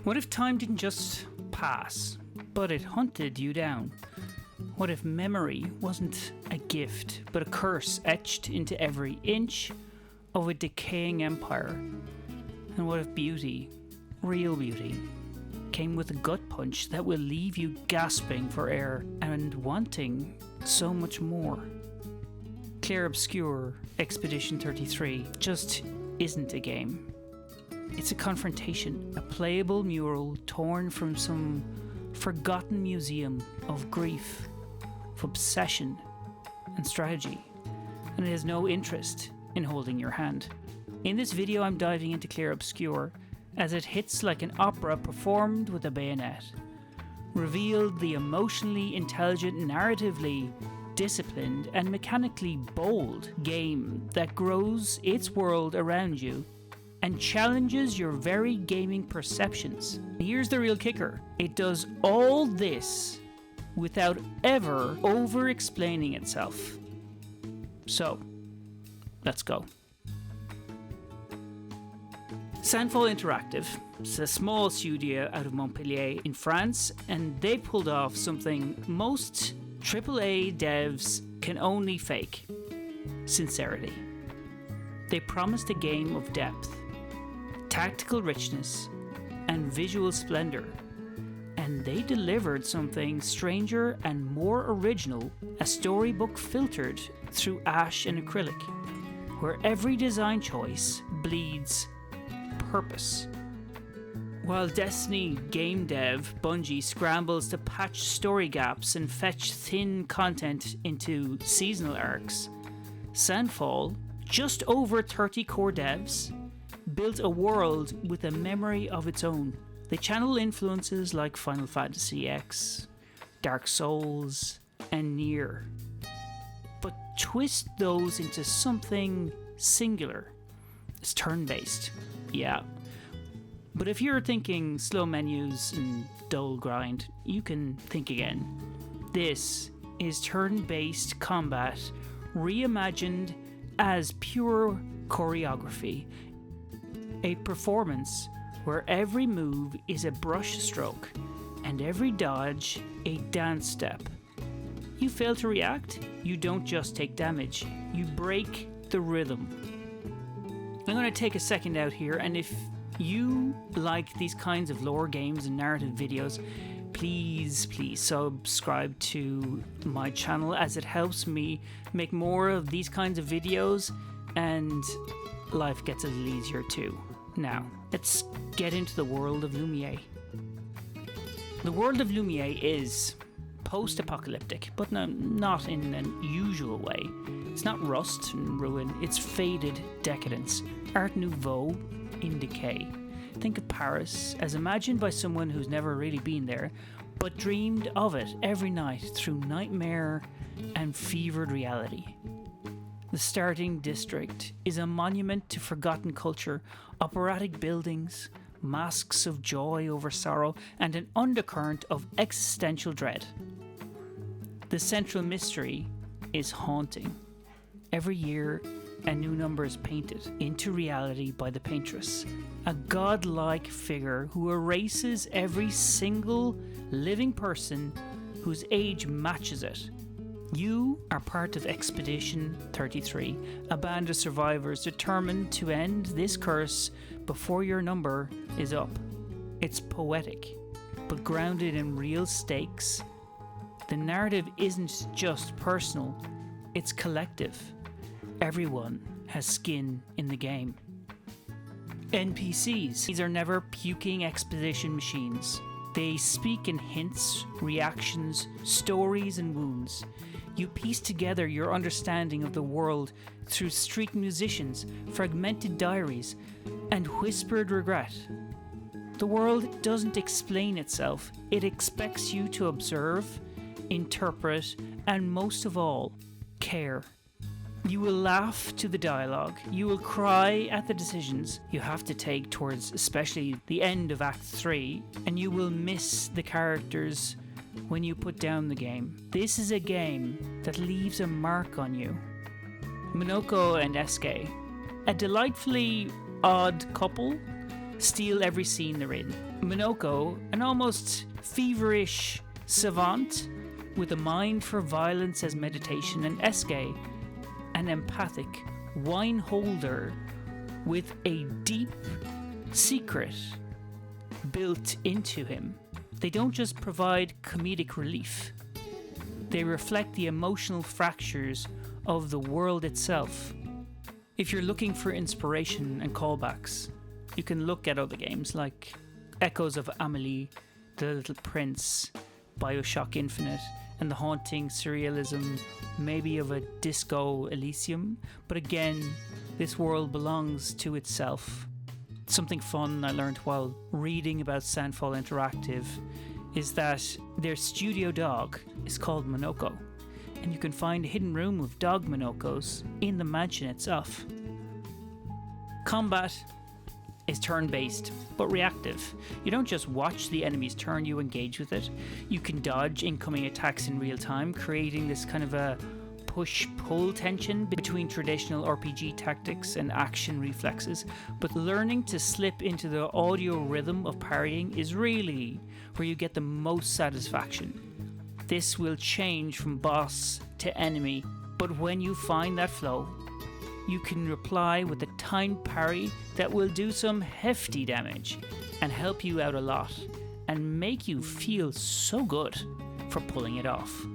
What if time didn't just pass, but it hunted you down? What if memory wasn't a gift, but a curse etched into every inch of a decaying empire? And what if beauty, real beauty, came with a gut punch that will leave you gasping for air and wanting so much more? Clair Obscur Expedition 33 just isn't a game. It's a confrontation, a playable mural torn from some forgotten museum of grief, of obsession and strategy, and it has no interest in holding your hand. In this video I'm diving into Clair Obscur as it hits like an opera performed with a bayonet, revealed the emotionally intelligent, narratively disciplined and mechanically bold game that grows its world around you and challenges your very gaming perceptions. Here's the real kicker. It does all this without ever over-explaining itself. So, let's go. Sandfall Interactive is a small studio out of Montpellier in France, and they pulled off something most AAA devs can only fake: sincerity. They promised a game of depth, tactical richness, and visual splendor, and they delivered something stranger and more original: a storybook filtered through ash and acrylic, where every design choice bleeds purpose. While Destiny game dev Bungie scrambles to patch story gaps and fetch thin content into seasonal arcs, Sandfall, just over 30 core devs, built a world with a memory of its own. They channel influences like Final Fantasy X, Dark Souls, and Nier, but twist those into something singular. It's turn-based, yeah. But if you're thinking slow menus and dull grind, you can think again. This is turn-based combat reimagined as pure choreography. A performance where every move is a brush stroke and every dodge a dance step. You fail to react, you don't just take damage, you break the rhythm. I'm going to take a second out here, and if you like these kinds of lore games and narrative videos, please subscribe to my channel, as it helps me make more of these kinds of videos and life gets a little easier too. Now, let's get into the world of Lumiere. The world of Lumiere is post-apocalyptic, but not in an usual way. It's not rust and ruin, it's faded decadence, Art Nouveau in decay. Think of Paris as imagined by someone who's never really been there, but dreamed of it every night through nightmare and fevered reality. The starting district is a monument to forgotten culture, operatic buildings, masks of joy over sorrow, and an undercurrent of existential dread. The central mystery is haunting. Every year, a new number is painted into reality by the paintress, a godlike figure who erases every single living person whose age matches it. You are part of Expedition 33, a band of survivors determined to end this curse before your number is up. It's poetic, but grounded in real stakes. The narrative isn't just personal, it's collective. Everyone has skin in the game. NPCs. These are never puking exposition machines. They speak in hints, reactions, stories, and wounds. You piece together your understanding of the world through street musicians, fragmented diaries, and whispered regret. The world doesn't explain itself. It expects you to observe, interpret, and most of all, care. You will laugh to the dialogue, you will cry at the decisions you have to take towards especially the end of Act 3, and you will miss the characters when you put down the game. This is a game that leaves a mark on you. Minoko and Eske, a delightfully odd couple steal every scene they're in. Minoko, an almost feverish savant with a mind for violence as meditation, and Eske, an empathic wine holder with a deep secret built into him. They don't just provide comedic relief, they reflect the emotional fractures of the world itself. If you're looking for inspiration and callbacks, you can look at other games like Echoes of Amelie, The Little Prince, Bioshock Infinite, and the haunting surrealism maybe of a Disco Elysium. But again, this world belongs to itself. Something fun I learned while reading about Sandfall Interactive is that their studio dog is called Minoko, and you can find a hidden room of dog Minokos in the mansion itself. Combat is turn-based, but reactive. You don't just watch the enemy's turn, you engage with it. You can dodge incoming attacks in real time, creating this kind of a push-pull tension between traditional RPG tactics and action reflexes. But learning to slip into the audio rhythm of parrying is really where you get the most satisfaction. This will change from boss to enemy, but when you find that flow, you can reply with a timed parry that will do some hefty damage and help you out a lot and make you feel so good for pulling it off.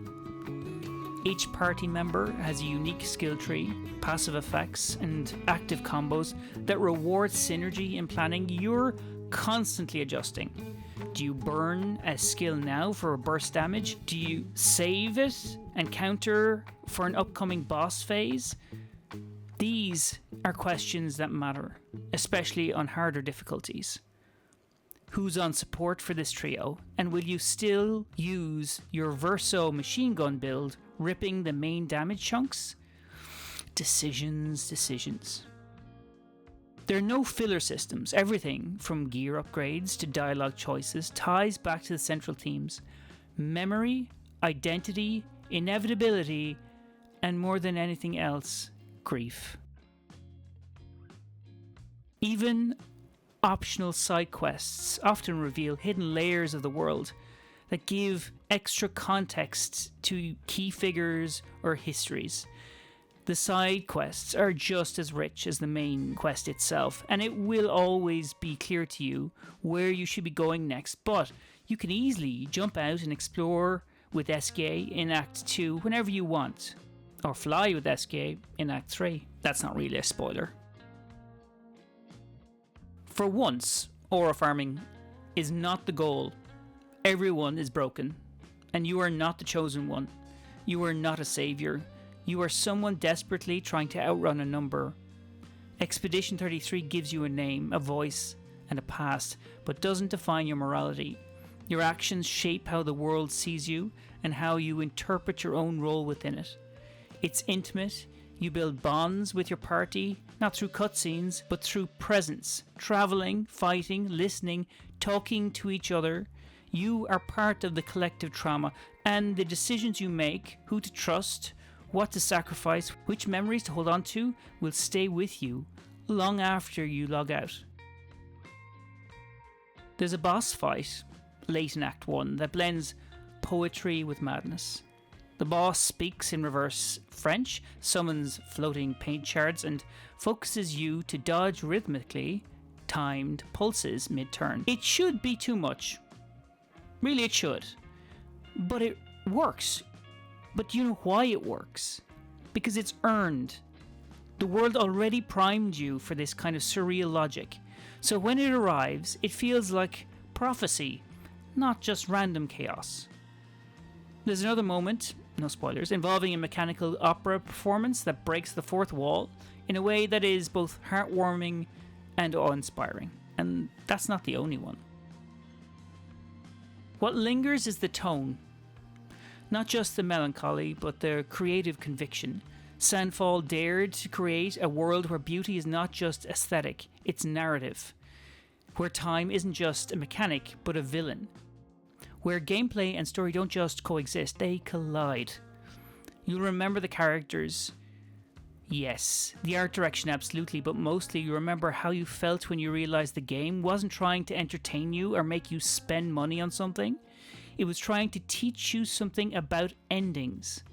Each party member has a unique skill tree, passive effects, and active combos that reward synergy in planning. You're constantly adjusting. Do you burn a skill now for a burst damage? Do you save it and counter for an upcoming boss phase? These are questions that matter, especially on harder difficulties. Who's on support for this trio, and will you still use your Verso machine gun build, ripping the main damage chunks? Decisions. There are no filler systems. Everything from gear upgrades to dialogue choices ties back to the central themes: memory, identity, inevitability, and more than anything else, grief. Even optional side quests often reveal hidden layers of the world that give extra context to key figures or histories. The side quests are just as rich as the main quest itself, and it will always be clear to you where you should be going next, but you can easily jump out and explore with SK in Act 2 whenever you want, or fly with SK in Act 3. That's not really a spoiler. For once, aura farming is not the goal. Everyone is broken, and you are not the chosen one. You are not a savior. You are someone desperately trying to outrun a number. Expedition 33 gives you a name, a voice, and a past, but doesn't define your morality. Your actions shape how the world sees you and how you interpret your own role within it. It's intimate. You build bonds with your party, not through cutscenes, but through presence, traveling, fighting, listening, talking to each other. You are part of the collective trauma, and the decisions you make, who to trust, what to sacrifice, which memories to hold on to, will stay with you long after you log out. There's a boss fight late in Act 1 that blends poetry with madness. The boss speaks in reverse French, summons floating paint shards, and focuses you to dodge rhythmically timed pulses mid-turn. It should be too much. Really, it should. But it works. But you know why it works? Because it's earned. The world already primed you for this kind of surreal logic. So when it arrives, it feels like prophecy, not just random chaos. There's another moment, no spoilers, involving a mechanical opera performance that breaks the fourth wall in a way that is both heartwarming and awe-inspiring. And that's not the only one. What lingers is the tone. Not just the melancholy, but the creative conviction. Sandfall dared to create a world where beauty is not just aesthetic, it's narrative. Where time isn't just a mechanic, but a villain. Where gameplay and story don't just coexist, they collide. You'll remember the characters Yes, the art direction absolutely, but mostly you remember how you felt when you realised the game wasn't trying to entertain you or make you spend money on something. It was trying to teach you something about endings,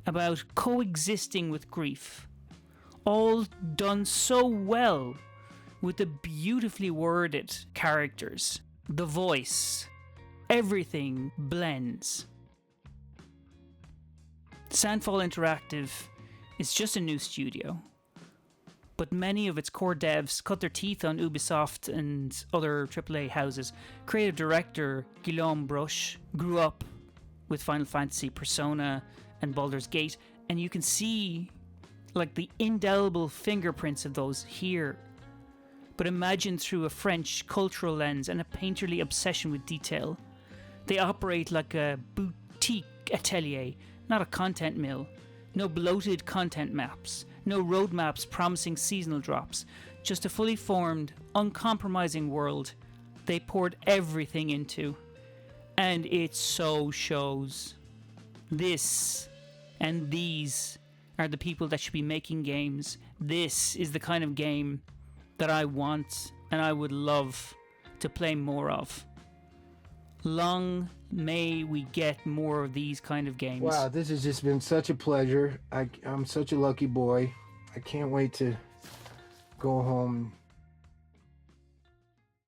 about coexisting with grief. All done so well with the beautifully worded characters, the voice, everything blends. Sandfall Interactive is just a new studio, but many of its core devs cut their teeth on Ubisoft and other AAA houses. Creative director Guillaume Bruch grew up with Final Fantasy, Persona, and Baldur's Gate, and you can see like the indelible fingerprints of those here. But imagine through a French cultural lens and a painterly obsession with detail. They operate like a boutique atelier, not a content mill. No bloated content maps, no roadmaps promising seasonal drops, just a fully formed, uncompromising world they poured everything into. And it so shows. This and these are the people that should be making games. This is the kind of game that I want and I would love to play more of. Long may we get more of these kind of games. Wow, this has just been such a pleasure. I'm such a lucky boy. I can't wait to go home